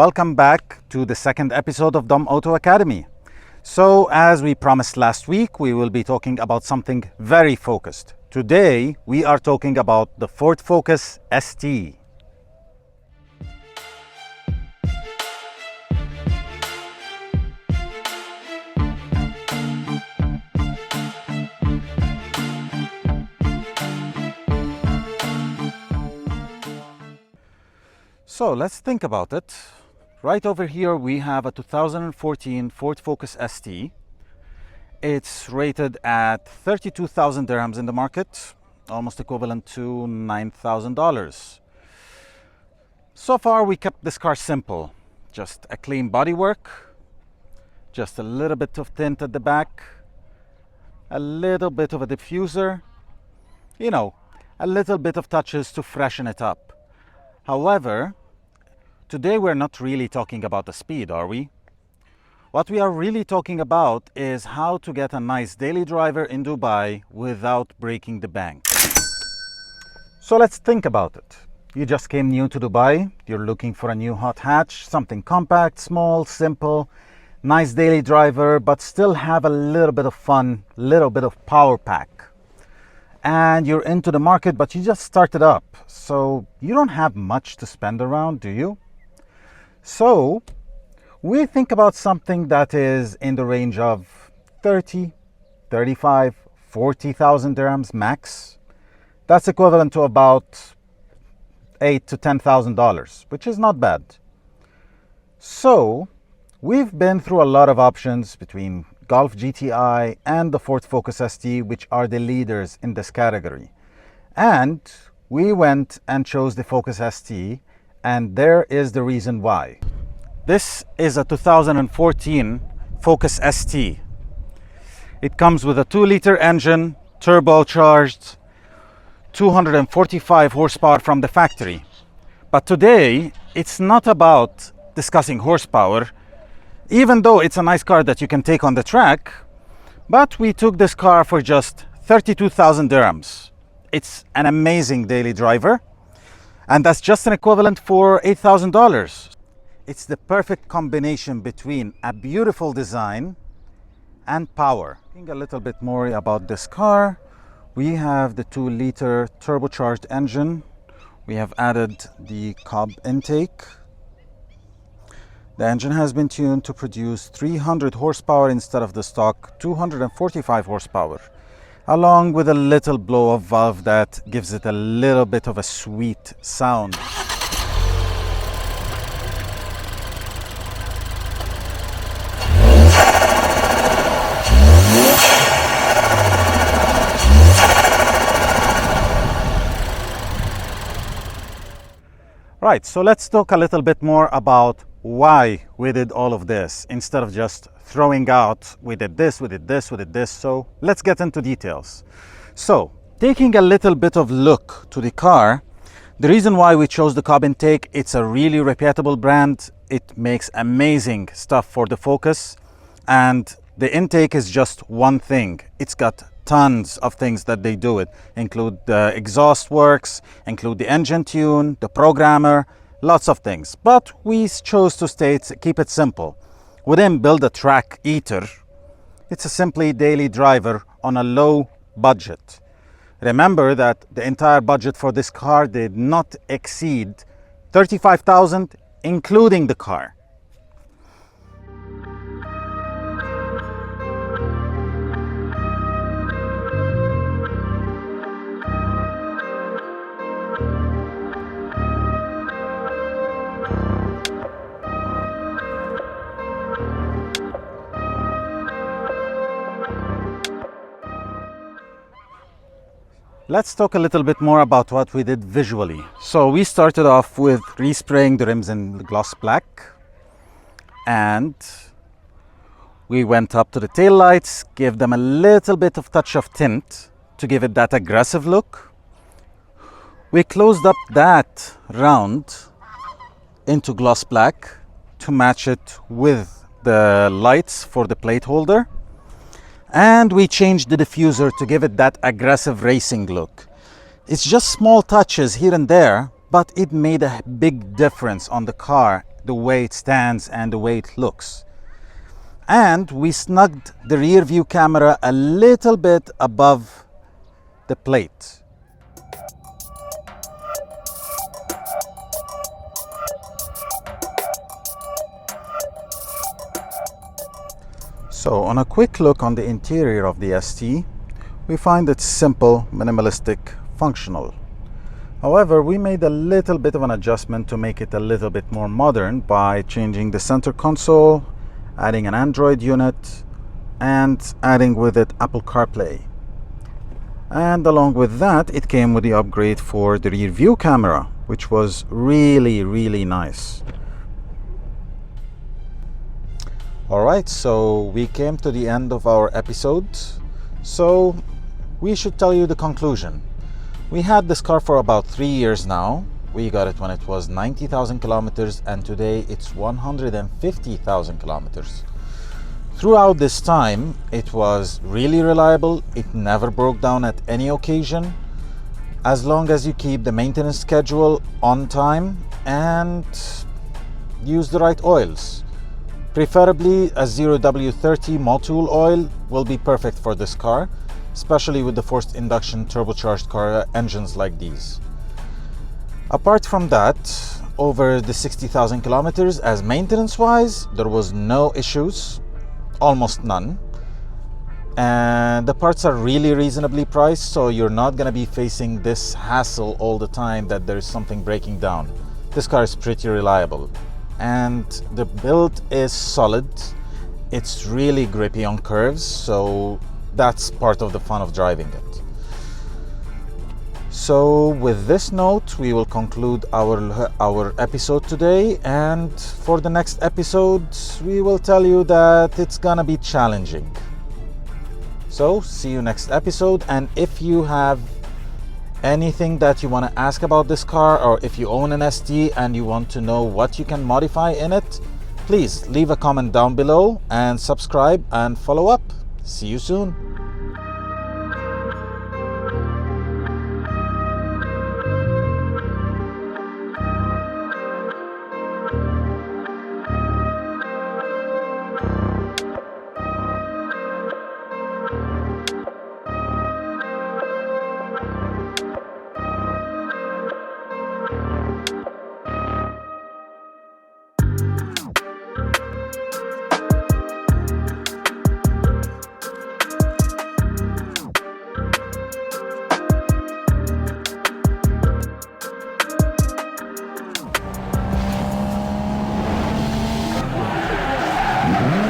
welcome back to the second episode of Domauto Academy. So as we promised last week, we will be talking about something very focused. Today we are talking about the Ford Focus ST. So let's think about it. Right over here we have a 2014 Ford Focus ST. It's rated at 32,000 dirhams in the market, almost equivalent to $9,000. So far we kept this car simple. Just a clean bodywork, just a little bit of tint at the back, a little bit of a diffuser, a little bit of touches to freshen it up. However, today we're not really talking about the speed, are we? What we are really talking about is how to get a nice daily driver in Dubai without breaking the bank. So let's think about it. You just came new to Dubai, you're looking for a new hot hatch, something compact, small, simple, nice daily driver, but still have a little bit of fun, little bit of power pack. And you're into the market, but you just started up, so you don't have much to spend around, do you? So we think about something that is in the range of 30, 35, 40,000 dirhams max. That's equivalent to about $8,000 to $10,000, which is not bad. So we've been through a lot of options between Golf GTI and the Ford Focus ST, which are the leaders in this category. And we went and chose the Focus ST, and there is the reason why. This is a 2014 Focus ST. It comes with a 2-liter engine, turbocharged, 245 horsepower from the factory. But today, it's not about discussing horsepower, even though it's a nice car that you can take on the track, but we took this car for just 32,000 dirhams. It's an amazing daily driver, and that's just an equivalent for $8,000. It's the perfect combination between a beautiful design and power. Thinking a little bit more about this car, we have the 2-liter turbocharged engine. We have added the cob intake. The engine has been tuned to produce 300 horsepower instead of the stock 245 horsepower, along with a little blow of valve that gives it a little bit of a sweet sound. Right, so let's talk a little bit more about why we did all of this instead of just throwing out, we did this, we did this, we did this. So let's get into details. So taking a little bit of look to the car, the reason why we chose the cob intake, it's a really reputable brand. It makes amazing stuff for the Focus, and the intake is just one thing. It's got tons of things that they do it, include the exhaust works, include the engine tune, the programmer, lots of things. But we chose to keep it simple. We didn't build a track eater. It's a simply daily driver on a low budget. Remember that the entire budget for this car did not exceed 35,000, including the car. Let's talk a little bit more about what we did visually. So we started off with respraying the rims in gloss black, and we went up to the taillights, gave them a little bit of touch of tint to give it that aggressive look. We closed up that round into gloss black to match it with the lights for the plate holder. And we changed the diffuser to give it that aggressive racing look. It's just small touches here and there, but it made a big difference on the car the way it stands and the way it looks. And we snugged the rear view camera a little bit above the plate. So on a quick look on the interior of the ST, we find it simple, minimalistic, functional. However, we made a little bit of an adjustment to make it a little bit more modern by changing the center console, adding an Android unit, and adding with it Apple CarPlay. And along with that, it came with the upgrade for the rear view camera, which was really nice. Alright, so we came to the end of our episode, so we should tell you the conclusion. We had this car for about 3 years now. We got it when it was 90,000 kilometers and today it's 150,000 kilometers. Throughout this time, it was really reliable. It never broke down at any occasion, as long as you keep the maintenance schedule on time and use the right oils. Preferably a 0W30 Motul oil will be perfect for this car, especially with the forced induction turbocharged car engines like these. Apart from that, over the 60,000 kilometers, as maintenance wise, there was no issues, almost none. And the parts are really reasonably priced, so you're not going to be facing this hassle all the time that there's something breaking down. This car is pretty reliable. And the build is solid. It's really grippy on curves, so that's part of the fun of driving it. So with this note, we will conclude our episode today, and for the next episode we will tell you that it's gonna be challenging. So see you next episode, and if you have anything that you want to ask about this car, or if you own an ST and you want to know what you can modify in it, please leave a comment down below and subscribe and follow up. See you soon. Mm-hmm.